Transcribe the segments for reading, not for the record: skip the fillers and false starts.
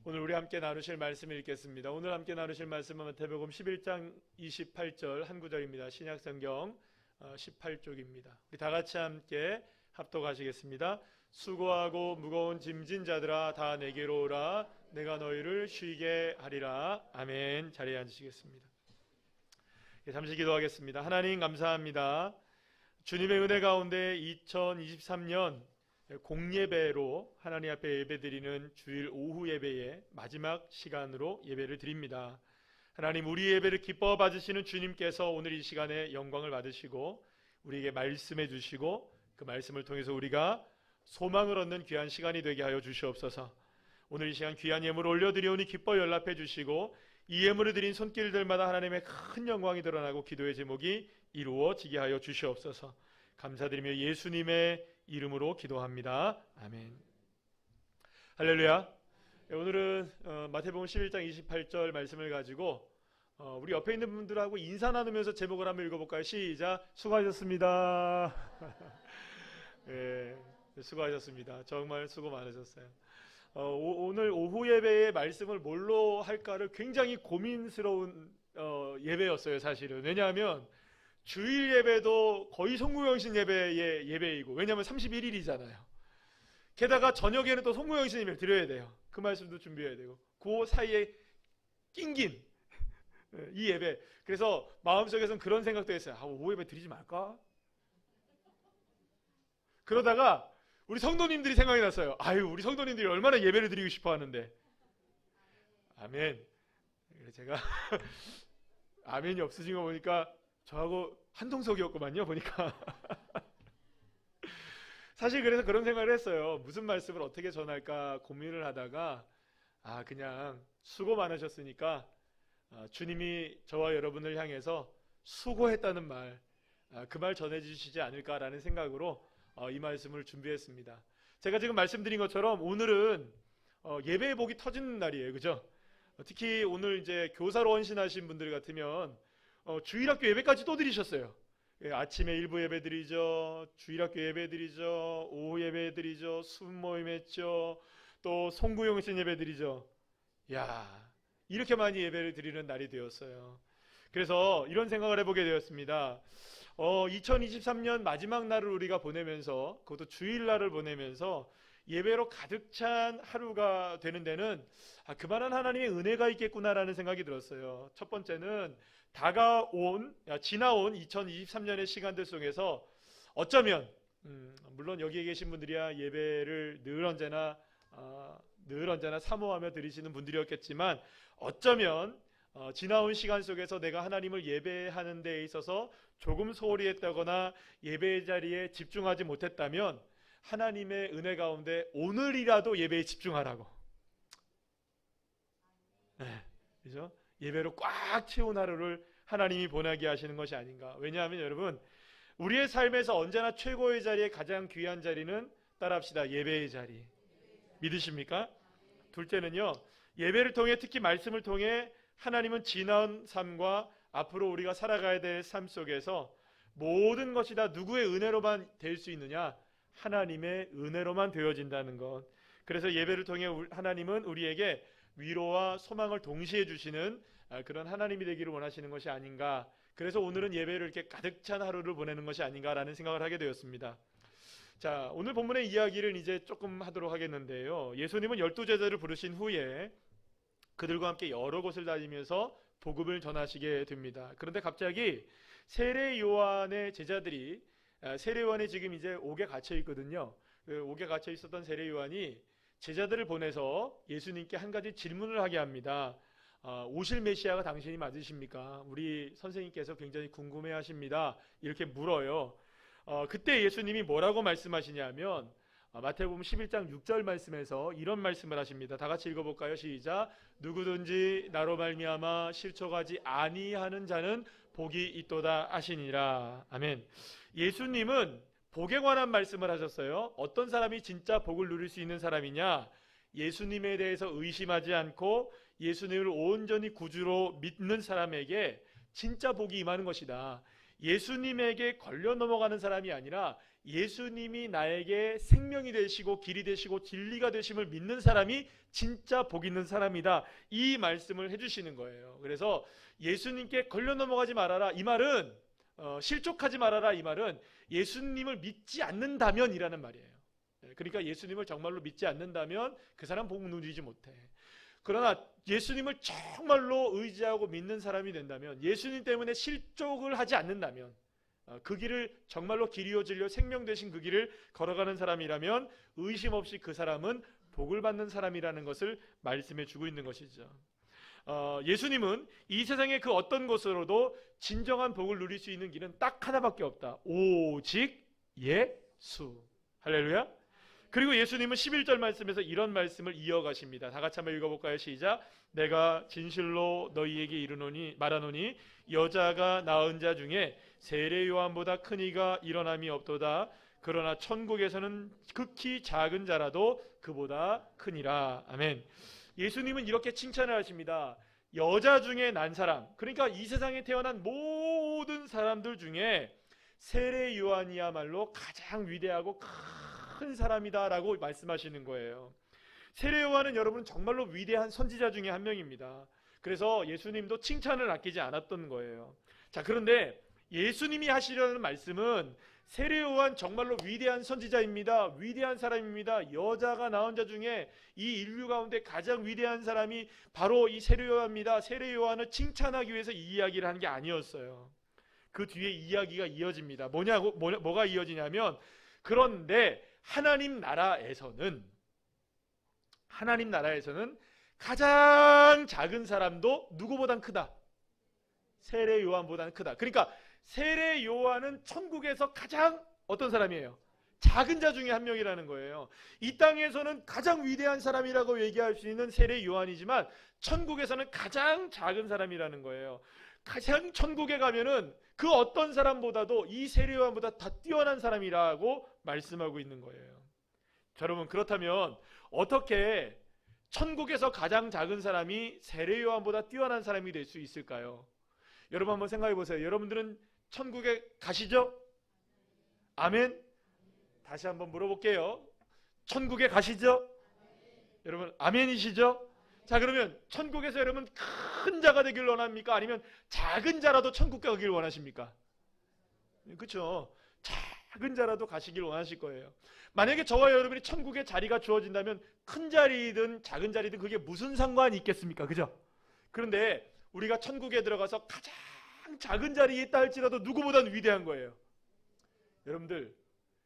오늘 우리 함께 나누실 말씀을 읽겠습니다. 오늘 함께 나누실 말씀은 마태복음 11장 28절 한 구절입니다. 신약성경 18쪽입니다. 우리 다 같이 함께 합독하시겠습니다. 수고하고 무거운 짐진 자들아 다 내게로 오라. 내가 너희를 쉬게 하리라. 아멘. 자리에 앉으시겠습니다. 잠시 기도하겠습니다. 하나님 감사합니다. 주님의 은혜 가운데 2023년 공예배로 하나님 앞에 예배드리는 주일 오후 예배의 마지막 시간으로 예배를 드립니다. 하나님, 우리 예배를 기뻐 받으시는 주님께서 오늘 이 시간에 영광을 받으시고 우리에게 말씀해 주시고 그 말씀을 통해서 우리가 소망을 얻는 귀한 시간이 되게 하여 주시옵소서. 오늘 이 시간 귀한 예물을 올려드리오니 기뻐 연락해 주시고 이 예물을 드린 손길들마다 하나님의 큰 영광이 드러나고 기도의 제목이 이루어지게 하여 주시옵소서. 감사드리며 예수님의 이름으로 기도합니다. 아멘. 할렐루야. 오늘은 마태복음 11장 28절 말씀을 가지고 우리 옆에 있는 분들하고 인사 나누면서 제목을 한번 읽어볼까요? 시작. 수고하셨습니다. 네, 수고하셨습니다. 정말 수고 많으셨어요. 오늘 오후 예배의 말씀을 뭘로 할까를 굉장히 고민스러운 예배였어요, 사실은. 왜냐하면 주일 예배도 거의 송구영신 예배의 예배이고, 왜냐하면 31일이잖아요. 게다가 저녁에는 또 송구영신 예배를 드려야 돼요. 그 말씀도 준비해야 되고, 그 사이에 낑긴 이 예배. 그래서 마음속에서는 그런 생각도 했어요. 오후 예배 드리지 말까? 그러다가 우리 성도님들이 생각이 났어요. 우리 성도님들이 얼마나 예배를 드리고 싶어 하는데. 아멘. 제가 아멘이 없으신 거 보니까 저하고 한동석이었구만요, 보니까. 사실 그래서 그런 생각을 했어요. 무슨 말씀을 어떻게 전할까 고민을 하다가 그냥 수고 많으셨으니까 주님이 저와 여러분을 향해서 수고했다는 말, 그 말 전해주시지 않을까라는 생각으로 이 말씀을 준비했습니다. 제가 지금 말씀드린 것처럼 오늘은 예배의 복이 터지는 날이에요, 그죠? 특히 오늘 이제 교사로 헌신하신 분들 같으면 주일학교 예배까지 또 드리셨어요. 아침에 일부 예배 드리죠, 주일학교 예배 드리죠, 오후 예배 드리죠, 수모임 했죠, 또 송구영신 예배 드리죠. 이렇게 많이 예배를 드리는 날이 되었어요. 그래서 이런 생각을 해보게 되었습니다. 2023년 마지막 날을 우리가 보내면서, 그것도 주일날을 보내면서 예배로 가득 찬 하루가 되는 데는 그만한 하나님의 은혜가 있겠구나라는 생각이 들었어요. 첫 번째는 지나온 2023년의 시간들 속에서 어쩌면 물론 여기에 계신 분들이야 예배를 늘 언제나 사모하며 드리시는 분들이었겠지만, 어쩌면 지나온 시간 속에서 내가 하나님을 예배하는 데에 있어서 조금 소홀히 했다거나 예배의 자리에 집중하지 못했다면 하나님의 은혜 가운데 오늘이라도 예배에 집중하라고. 그죠? 예배로 꽉 채운 하루를 하나님이 보내게 하시는 것이 아닌가. 왜냐하면 여러분, 우리의 삶에서 언제나 최고의 자리에 가장 귀한 자리는, 따라합시다, 예배의 자리. 믿으십니까? 둘째는요, 예배를 통해, 특히 말씀을 통해 하나님은 지나온 삶과 앞으로 우리가 살아가야 될 삶 속에서 모든 것이 다 누구의 은혜로만 될 수 있느냐? 하나님의 은혜로만 되어진다는 것. 그래서 예배를 통해 하나님은 우리에게 위로와 소망을 동시에 주시는 그런 하나님이 되기를 원하시는 것이 아닌가. 그래서 오늘은 예배를 이렇게 가득 찬 하루를 보내는 것이 아닌가라는 생각을 하게 되었습니다. 자, 오늘 본문의 이야기를 이제 조금 하도록 하겠는데요. 예수님은 12제자를 부르신 후에 그들과 함께 여러 곳을 다니면서 복음을 전하시게 됩니다. 그런데 갑자기 세례 요한의 제자들이, 세례 요한이 지금 이제 옥에 갇혀 있거든요. 그 옥에 갇혀 있었던 세례 요한이 제자들을 보내서 예수님께 한 가지 질문을 하게 합니다. 오실 메시아가 당신이 맞으십니까? 우리 선생님께서 굉장히 궁금해하십니다. 이렇게 물어요. 그때 예수님이 뭐라고 말씀하시냐면 마태복음 11장 6절 말씀에서 이런 말씀을 하십니다. 다 같이 읽어볼까요? 시작. 누구든지 나로 말미암아 실족하지 아니하는 자는 복이 있도다 하시니라. 아멘. 예수님은 복에 관한 말씀을 하셨어요. 어떤 사람이 진짜 복을 누릴 수 있는 사람이냐? 예수님에 대해서 의심하지 않고 예수님을 온전히 구주로 믿는 사람에게 진짜 복이 임하는 것이다. 예수님에게 걸려 넘어가는 사람이 아니라 예수님이 나에게 생명이 되시고 길이 되시고 진리가 되심을 믿는 사람이 진짜 복 있는 사람이다, 이 말씀을 해주시는 거예요. 그래서 예수님께 걸려 넘어가지 말아라, 이 말은 실족하지 말아라, 이 말은 예수님을 믿지 않는다면 이라는 말이에요. 그러니까 예수님을 정말로 믿지 않는다면 그 사람 복 누리지 못해. 그러나 예수님을 정말로 의지하고 믿는 사람이 된다면, 예수님 때문에 실족을 하지 않는다면, 그 길을 정말로 길이요 진리요 생명 되신 그 길을 걸어가는 사람이라면 의심 없이 그 사람은 복을 받는 사람이라는 것을 말씀해 주고 있는 것이죠. 예수님은 이 세상의 그 어떤 것으로도 진정한 복을 누릴 수 있는 길은 딱 하나밖에 없다. 오직 예수. 할렐루야. 그리고 예수님은 11절 말씀에서 이런 말씀을 이어가십니다. 다 같이 한번 읽어볼까요? 시작. 내가 진실로 너희에게 말하노니 여자가 낳은 자 중에 세례 요한보다 큰 이가 일어남이 없도다. 그러나 천국에서는 극히 작은 자라도 그보다 크니라. 아멘. 예수님은 이렇게 칭찬을 하십니다. 여자 중에 난 사람, 그러니까 이 세상에 태어난 모든 사람들 중에 세례 요한이야말로 가장 위대하고 큰 사람이다 라고 말씀하시는 거예요. 세례 요한은 여러분 정말로 위대한 선지자 중에 한 명입니다. 그래서 예수님도 칭찬을 아끼지 않았던 거예요. 자, 그런데 예수님이 하시려는 말씀은 세례 요한 정말로 위대한 선지자입니다. 위대한 사람입니다. 여자가 낳은 자 중에 이 인류 가운데 가장 위대한 사람이 바로 이 세례 요한입니다. 세례 요한을 칭찬하기 위해서 이 이야기를 하는 게 아니었어요. 그 뒤에 이야기가 이어집니다. 뭐가 이어지냐면, 그런데 하나님 나라에서는 가장 작은 사람도 누구보단 크다. 세례 요한보다는 크다. 그러니까 세례 요한은 천국에서 가장 어떤 사람이에요? 작은 자 중에 한 명이라는 거예요. 이 땅에서는 가장 위대한 사람이라고 얘기할 수 있는 세례 요한이지만 천국에서는 가장 작은 사람이라는 거예요. 가장 천국에 가면은 그 어떤 사람보다도 이 세례 요한보다 더 뛰어난 사람이라고 말씀하고 있는 거예요. 자, 여러분, 그렇다면 어떻게 천국에서 가장 작은 사람이 세례 요한보다 뛰어난 사람이 될 수 있을까요? 여러분 한번 생각해 보세요. 여러분들은 천국에 가시죠? 아멘. 다시 한번 물어볼게요. 천국에 가시죠? 여러분 아멘이시죠? 자, 그러면 천국에서 여러분 큰 자가 되길 원합니까? 아니면 작은 자라도 천국 가길 원하십니까? 그렇죠. 작은 자라도 가시길 원하실 거예요. 만약에 저와 여러분이 천국에 자리가 주어진다면 큰 자리든 작은 자리든 그게 무슨 상관이 있겠습니까? 그죠? 그런데 우리가 천국에 들어가서 가장 작은 자리에 있다 할지라도 누구보다는 위대한 거예요. 여러분들,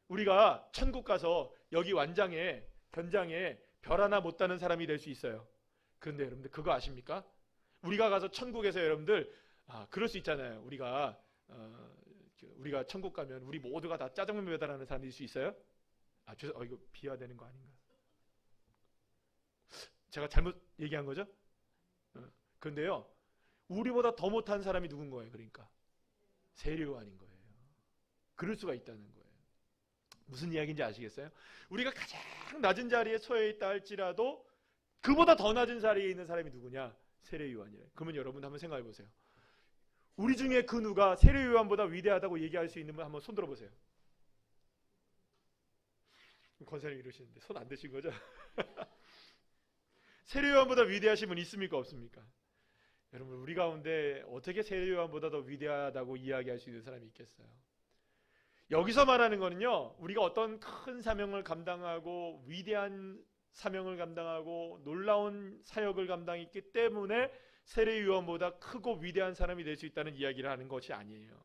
우리가 천국 가서 여기 완장에 견장에 별 하나 못 다는 사람이 될 수 있어요. 그런데 여러분들 그거 아십니까? 우리가 가서 천국에서 여러분들 그럴 수 있잖아요. 우리가 천국 가면 우리 모두가 다 짜장면 배달하는 사람일 수 있어요? 이거 비하되는 거 아닌가? 제가 잘못 얘기한 거죠? 그런데요, 우리보다 더 못한 사람이 누군 거예요? 그러니까 세례 요한인 거예요. 그럴 수가 있다는 거예요. 무슨 이야기인지 아시겠어요? 우리가 가장 낮은 자리에 처해 있다 할지라도 그보다 더 낮은 자리에 있는 사람이 누구냐? 세례 요한이에요. 그러면 여러분 한번 생각해 보세요. 우리 중에 그 누가 세례 요한보다 위대하다고 얘기할 수 있는 분 한번 손 들어보세요. 권사님 이러시는데 손 안 드신 거죠? 세례 요한보다 위대하신 분 있습니까? 없습니까? 여러분, 우리 가운데 어떻게 세례 요한보다 더 위대하다고 이야기할 수 있는 사람이 있겠어요? 여기서 말하는 거는요, 우리가 어떤 큰 사명을 감당하고 위대한 사명을 감당하고 놀라운 사역을 감당했기 때문에 세례 요한보다 크고 위대한 사람이 될 수 있다는 이야기를 하는 것이 아니에요.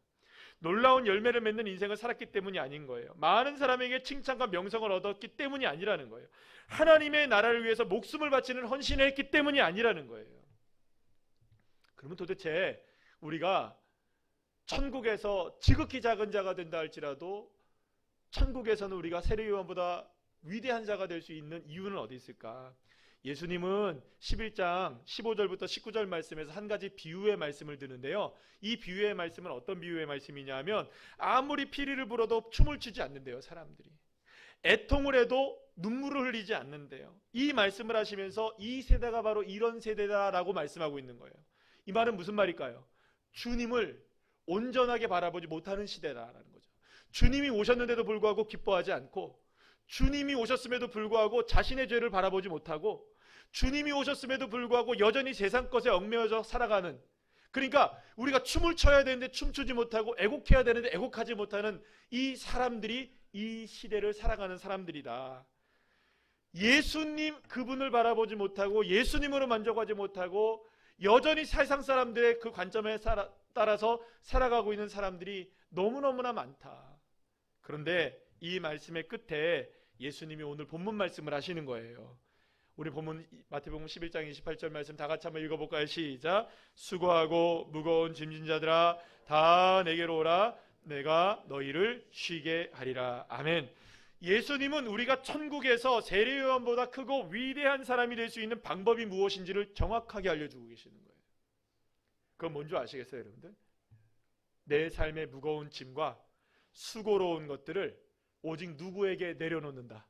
놀라운 열매를 맺는 인생을 살았기 때문이 아닌 거예요. 많은 사람에게 칭찬과 명성을 얻었기 때문이 아니라는 거예요. 하나님의 나라를 위해서 목숨을 바치는 헌신을 했기 때문이 아니라는 거예요. 그러면 도대체 우리가 천국에서 지극히 작은 자가 된다 할지라도 천국에서는 우리가 세례 요한보다 위대한 자가 될 수 있는 이유는 어디 있을까? 예수님은 11장 15절부터 19절 말씀에서 한 가지 비유의 말씀을 드는데요. 이 비유의 말씀은 어떤 비유의 말씀이냐면, 아무리 피리를 불어도 춤을 추지 않는데요. 사람들이 애통을 해도 눈물을 흘리지 않는데요. 이 말씀을 하시면서 이 세대가 바로 이런 세대다라고 말씀하고 있는 거예요. 이 말은 무슨 말일까요? 주님을 온전하게 바라보지 못하는 시대다라는 거죠. 주님이 오셨는데도 불구하고 기뻐하지 않고, 주님이 오셨음에도 불구하고 자신의 죄를 바라보지 못하고, 주님이 오셨음에도 불구하고 여전히 세상 것에 얽매여져 살아가는, 그러니까 우리가 춤을 춰야 되는데 춤추지 못하고 애곡해야 되는데 애곡하지 못하는 이 사람들이 이 시대를 살아가는 사람들이다. 예수님 그분을 바라보지 못하고 예수님으로 만족하지 못하고 여전히 세상 사람들의 그 관점에 따라서 살아가고 있는 사람들이 너무너무나 많다. 그런데 이 말씀의 끝에 예수님이 오늘 본문 말씀을 하시는 거예요. 우리 본문 마태복음 11장 28절 말씀 다 같이 한번 읽어볼까요? 시작. 수고하고 무거운 짐진 자들아 다 내게로 오라. 내가 너희를 쉬게 하리라. 아멘. 예수님은 우리가 천국에서 세례요한보다 크고 위대한 사람이 될 수 있는 방법이 무엇인지를 정확하게 알려주고 계시는 거예요. 그건 뭔지 아시겠어요, 여러분들? 내 삶의 무거운 짐과 수고로운 것들을 오직 누구에게 내려놓는다?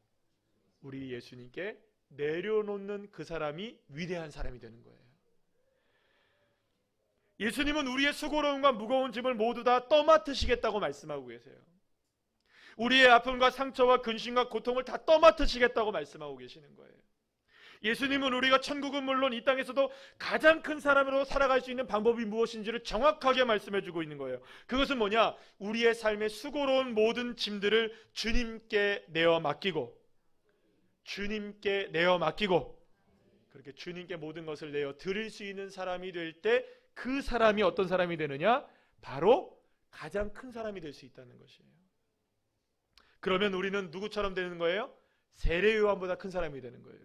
우리 예수님께 내려놓는 그 사람이 위대한 사람이 되는 거예요. 예수님은 우리의 수고로움과 무거운 짐을 모두 다 떠맡으시겠다고 말씀하고 계세요. 우리의 아픔과 상처와 근심과 고통을 다 떠맡으시겠다고 말씀하고 계시는 거예요. 예수님은 우리가 천국은 물론 이 땅에서도 가장 큰 사람으로 살아갈 수 있는 방법이 무엇인지를 정확하게 말씀해 주고 있는 거예요. 그것은 뭐냐? 우리의 삶의 수고로운 모든 짐들을 주님께 내어 맡기고, 주님께 내어 맡기고, 그렇게 주님께 모든 것을 내어 드릴 수 있는 사람이 될 때 그 사람이 어떤 사람이 되느냐? 바로 가장 큰 사람이 될 수 있다는 것이에요. 그러면 우리는 누구처럼 되는 거예요? 세례 요한보다 큰 사람이 되는 거예요.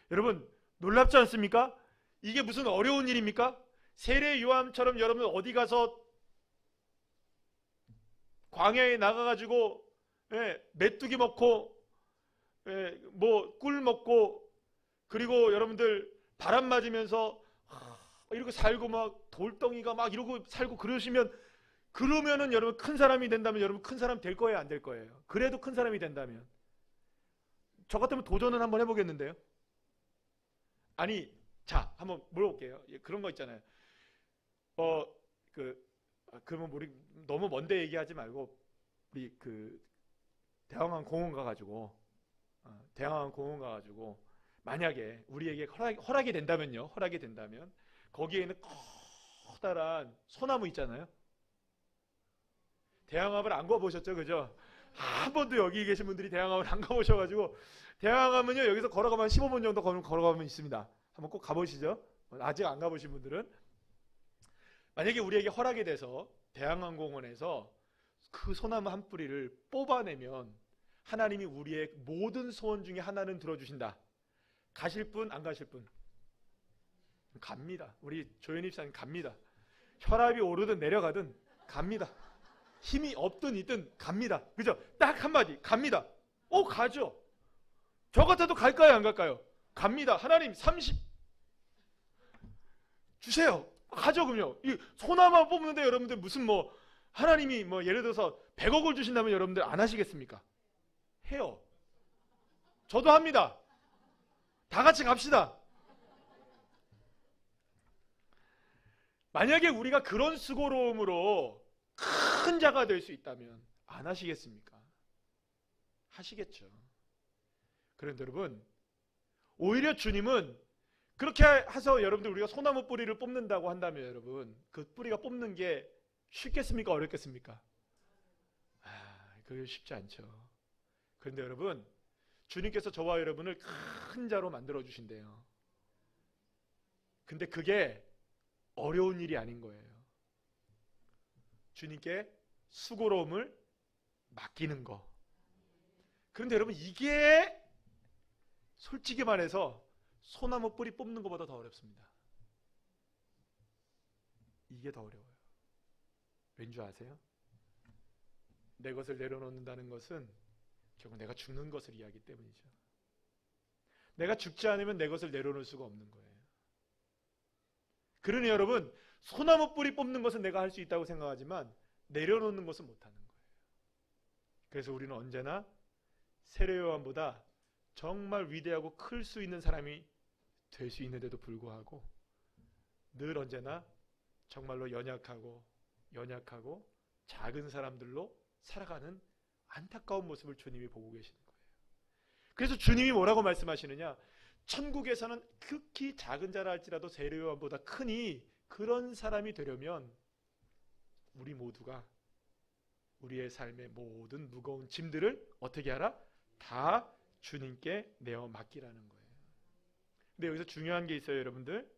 여러분 놀랍지 않습니까? 이게 무슨 어려운 일입니까? 세례 요한처럼 여러분 어디 가서 광야에 나가가지고 메뚜기 먹고 뭐 꿀 먹고 그리고 여러분들 바람 맞으면서 이러고 살고 막 돌덩이가 막 이러고 살고 그러면은 여러분 큰 사람이 된다면 여러분 큰 사람 될 거예요, 안 될 거예요? 그래도 큰 사람이 된다면 저 같으면 도전은 한번 해보겠는데요. 아니 자 한번 물어볼게요. 그런 거 있잖아요. 그러면 우리 너무 먼데 얘기하지 말고 우리 대왕항 공원 가가지고 만약에 우리에게 허락이 된다면요. 허락이 된다면 거기에는 커다란 소나무 있잖아요. 대왕암을 안 가보셨죠, 그죠? 한 번도 여기 계신 분들이 대왕암을 안 가보셔가지고 대왕암은요 여기서 걸어가면 15분 정도 걸어가면 있습니다. 한번 꼭 가보시죠. 아직 안 가보신 분들은. 만약에 우리에게 허락이 돼서 대왕암 공원에서 그 소나무 한 뿌리를 뽑아내면 하나님이 우리의 모든 소원 중에 하나는 들어주신다. 가실 분, 안 가실 분? 갑니다. 우리 조현희 집사님 갑니다. 혈압이 오르든 내려가든 갑니다. 힘이 없든 있든 갑니다. 그죠? 딱 한마디 갑니다. 가죠. 저 같아도 갈까요, 안 갈까요? 갑니다. 하나님 30 주세요. 가죠. 그럼요. 이 소나무 뽑는데 여러분들 무슨 하나님이 예를 들어서 100억을 주신다면 여러분들 안 하시겠습니까? 해요. 저도 합니다. 다 같이 갑시다. 만약에 우리가 그런 수고로움으로 큰 자가 될 수 있다면 안 하시겠습니까? 하시겠죠. 그런데 여러분 오히려 주님은 그렇게 해서 여러분들 우리가 소나무 뿌리를 뽑는다고 한다면 여러분 그 뿌리가 뽑는 게 쉽겠습니까? 어렵겠습니까? 그게 쉽지 않죠. 그런데 여러분 주님께서 저와 여러분을 큰 자로 만들어 주신대요. 근데 그게 어려운 일이 아닌 거예요. 주님께 수고로움을 맡기는 거. 그런데 여러분 이게 솔직히 말해서 소나무 뿌리 뽑는 것보다 더 어렵습니다. 이게 더 어려워요. 왠지 아세요? 내 것을 내려놓는다는 것은 결국 내가 죽는 것을 이야기하기 때문이죠. 내가 죽지 않으면 내 것을 내려놓을 수가 없는 거예요. 그러니 여러분 소나무 뿌리 뽑는 것은 내가 할 수 있다고 생각하지만 내려놓는 것은 못하는 거예요. 그래서 우리는 언제나 세례 요한보다 정말 위대하고 클 수 있는 사람이 될 수 있는데도 불구하고 늘 언제나 정말로 연약하고 작은 사람들로 살아가는 안타까운 모습을 주님이 보고 계시는 거예요. 그래서 주님이 뭐라고 말씀하시느냐? 천국에서는 극히 작은 자라 할지라도 세례요한보다 크니 그런 사람이 되려면 우리 모두가 우리의 삶의 모든 무거운 짐들을 어떻게 하라? 다 주님께 내어 맡기라는 거예요. 근데 여기서 중요한 게 있어요, 여러분들.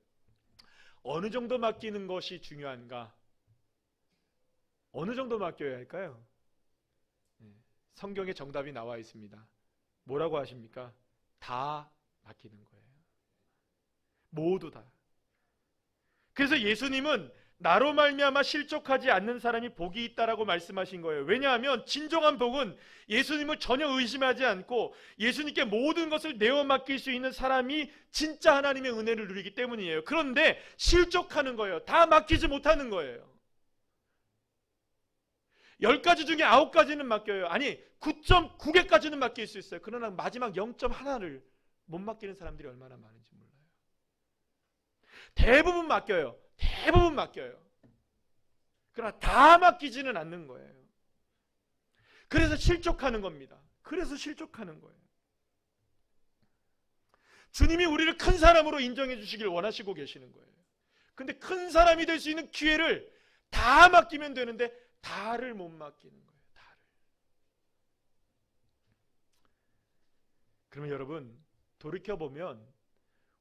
어느 정도 맡기는 것이 중요한가? 어느 정도 맡겨야 할까요? 성경에 정답이 나와 있습니다. 뭐라고 하십니까? 다 맡기는 거예요. 모두 다. 그래서 예수님은 나로 말미암아 실족하지 않는 사람이 복이 있다라고 말씀하신 거예요. 왜냐하면 진정한 복은 예수님을 전혀 의심하지 않고 예수님께 모든 것을 내어 맡길 수 있는 사람이 진짜 하나님의 은혜를 누리기 때문이에요. 그런데 실족하는 거예요. 다 맡기지 못하는 거예요. 10가지 중에 9가지는 맡겨요. 아니 9.9개까지는 맡길 수 있어요. 그러나 마지막 0.1를 못 맡기는 사람들이 얼마나 많은지 몰라요. 대부분 맡겨요. 대부분 맡겨요. 그러나 다 맡기지는 않는 거예요. 그래서 실족하는 겁니다. 그래서 실족하는 거예요. 주님이 우리를 큰 사람으로 인정해 주시길 원하시고 계시는 거예요. 근데 큰 사람이 될 수 있는 기회를 다 맡기면 되는데 다를 못 맡기는 거예요. 다를. 그러면 여러분 돌이켜보면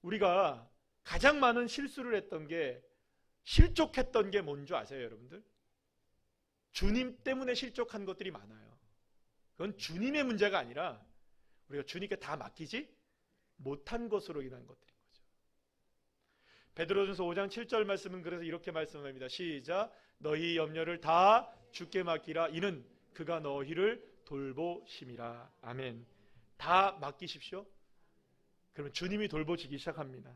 우리가 가장 많은 실수를 했던 게 실족했던 게 뭔지 아세요, 여러분들? 주님 때문에 실족한 것들이 많아요. 그건 주님의 문제가 아니라 우리가 주님께 다 맡기지 못한 것으로 인한 것들인 거죠. 베드로전서 5장 7절 말씀은 그래서 이렇게 말씀합니다. 시작. 너희 염려를 다 주께 맡기라. 이는 그가 너희를 돌보심이라. 아멘. 다 맡기십시오. 그러면 주님이 돌보시기 시작합니다.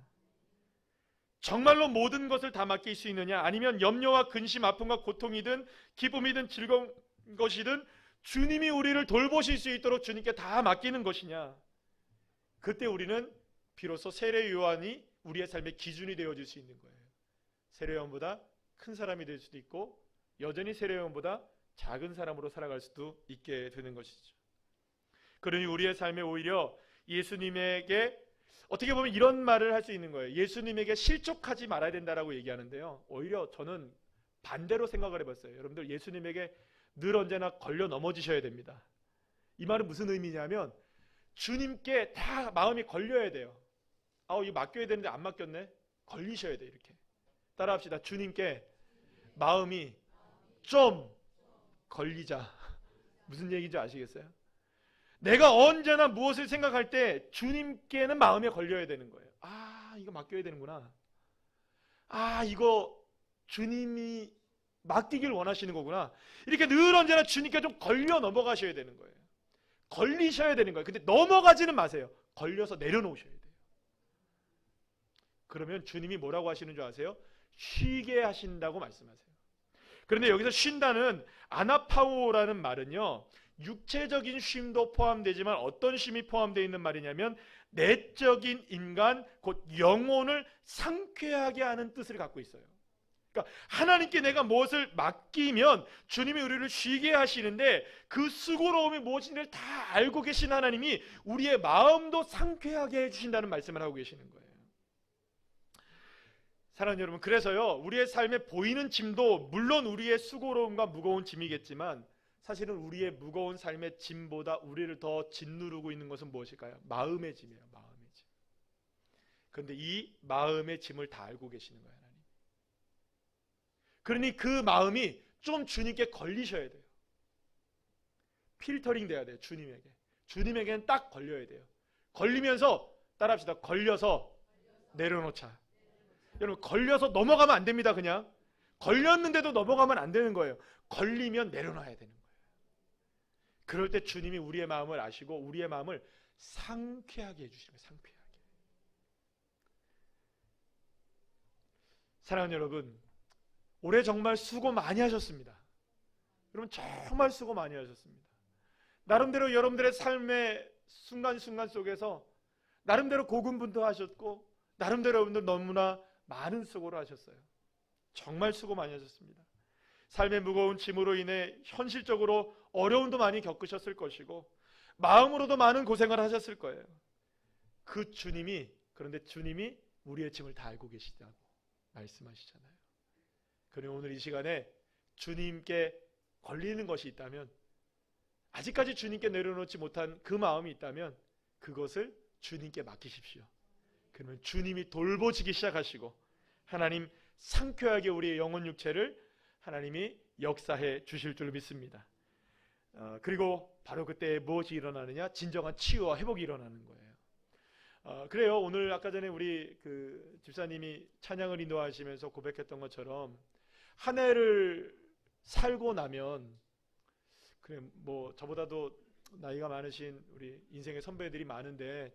정말로 모든 것을 다 맡길 수 있느냐? 아니면 염려와 근심, 아픔과 고통이든 기쁨이든 즐거운 것이든 주님이 우리를 돌보실 수 있도록 주님께 다 맡기는 것이냐? 그때 우리는 비로소 세례 요한이 우리의 삶의 기준이 되어질 수 있는 거예요. 세례 요한보다 큰 사람이 될 수도 있고 여전히 세례 요한보다 작은 사람으로 살아갈 수도 있게 되는 것이죠. 그러니 우리의 삶에 오히려 예수님에게 어떻게 보면 이런 말을 할 수 있는 거예요. 예수님에게 실족하지 말아야 된다라고 얘기하는데요. 오히려 저는 반대로 생각을 해봤어요. 여러분들 예수님에게 늘 언제나 걸려 넘어지셔야 됩니다. 이 말은 무슨 의미냐면 주님께 다 마음이 걸려야 돼요. 이거 맡겨야 되는데 안 맡겼네. 걸리셔야 돼. 이렇게 따라합시다. 주님께 마음이 좀 걸리자. 무슨 얘기인지 아시겠어요? 내가 언제나 무엇을 생각할 때 주님께는 마음에 걸려야 되는 거예요. 이거 맡겨야 되는구나. 이거 주님이 맡기길 원하시는 거구나. 이렇게 늘 언제나 주님께 좀 걸려 넘어가셔야 되는 거예요. 걸리셔야 되는 거예요. 근데 넘어가지는 마세요. 걸려서 내려놓으셔야 돼요. 그러면 주님이 뭐라고 하시는 줄 아세요? 쉬게 하신다고 말씀하세요. 그런데 여기서 쉰다는 아나파오라는 말은요, 육체적인 쉼도 포함되지만 어떤 쉼이 포함되어 있는 말이냐면 내적인 인간, 곧 영혼을 상쾌하게 하는 뜻을 갖고 있어요. 그러니까 하나님께 내가 무엇을 맡기면 주님이 우리를 쉬게 하시는데 그 수고로움이 무엇인지를 다 알고 계신 하나님이 우리의 마음도 상쾌하게 해주신다는 말씀을 하고 계시는 거예요. 사랑하는 여러분, 그래서요 우리의 삶에 보이는 짐도 물론 우리의 수고로움과 무거운 짐이겠지만 사실은 우리의 무거운 삶의 짐보다 우리를 더 짓누르고 있는 것은 무엇일까요? 마음의 짐이에요. 마음의 짐. 그런데 이 마음의 짐을 다 알고 계시는 거예요, 하나님. 그러니 그 마음이 좀 주님께 걸리셔야 돼요. 필터링 돼야 돼요. 주님에게는 딱 걸려야 돼요. 걸리면서 따라합시다. 걸려서 내려놓자. 여러분 걸려서 넘어가면 안 됩니다. 그냥 걸렸는데도 넘어가면 안 되는 거예요. 걸리면 내려놔야 되는 거예요. 그럴 때 주님이 우리의 마음을 아시고 우리의 마음을 상쾌하게 해주시는 거예요. 상쾌하게. 사랑하는 여러분, 올해 정말 수고 많이 하셨습니다. 여러분 정말 수고 많이 하셨습니다. 나름대로 여러분들의 삶의 순간순간 속에서 나름대로 고군분투하셨고 나름대로 여러분들 너무나 많은 수고를 하셨어요. 정말 수고 많이 하셨습니다. 삶의 무거운 짐으로 인해 현실적으로 어려움도 많이 겪으셨을 것이고 마음으로도 많은 고생을 하셨을 거예요. 그런데 주님이 우리의 짐을 다 알고 계시다고 말씀하시잖아요. 그러니 오늘 이 시간에 주님께 걸리는 것이 있다면, 아직까지 주님께 내려놓지 못한 그 마음이 있다면 그것을 주님께 맡기십시오. 그러면 주님이 돌보시기 시작하시고 하나님 상쾌하게 우리의 영혼 육체를 하나님이 역사해 주실 줄 믿습니다. 그리고 바로 그때 무엇이 일어나느냐? 진정한 치유와 회복이 일어나는 거예요. 그래요. 오늘 아까 전에 우리 그 집사님이 찬양을 인도하시면서 고백했던 것처럼 한 해를 살고 나면, 그래 뭐 저보다도 나이가 많으신 우리 인생의 선배들이 많은데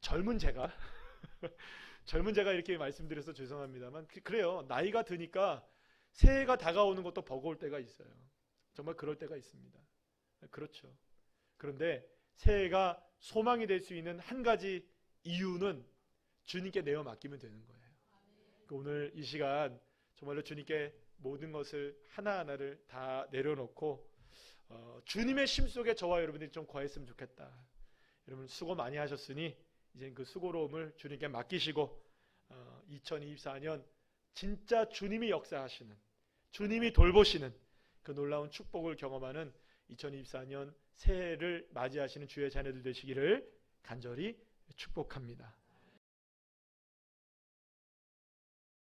젊은 제가 이렇게 말씀드려서 죄송합니다만 그래요. 나이가 드니까 새해가 다가오는 것도 버거울 때가 있어요. 정말 그럴 때가 있습니다. 그렇죠. 그런데 새해가 소망이 될 수 있는 한 가지 이유는 주님께 내어 맡기면 되는 거예요. 오늘 이 시간 정말로 주님께 모든 것을 하나하나를 다 내려놓고 주님의 심 속에 저와 여러분들이 좀 거했으면 좋겠다. 여러분 수고 많이 하셨으니 이제 그 수고로움을 주님께 맡기시고 2024년 진짜 주님이 역사하시는, 주님이 돌보시는 그 놀라운 축복을 경험하는 2024년 새해를 맞이하시는 주의 자녀들 되시기를 간절히 축복합니다.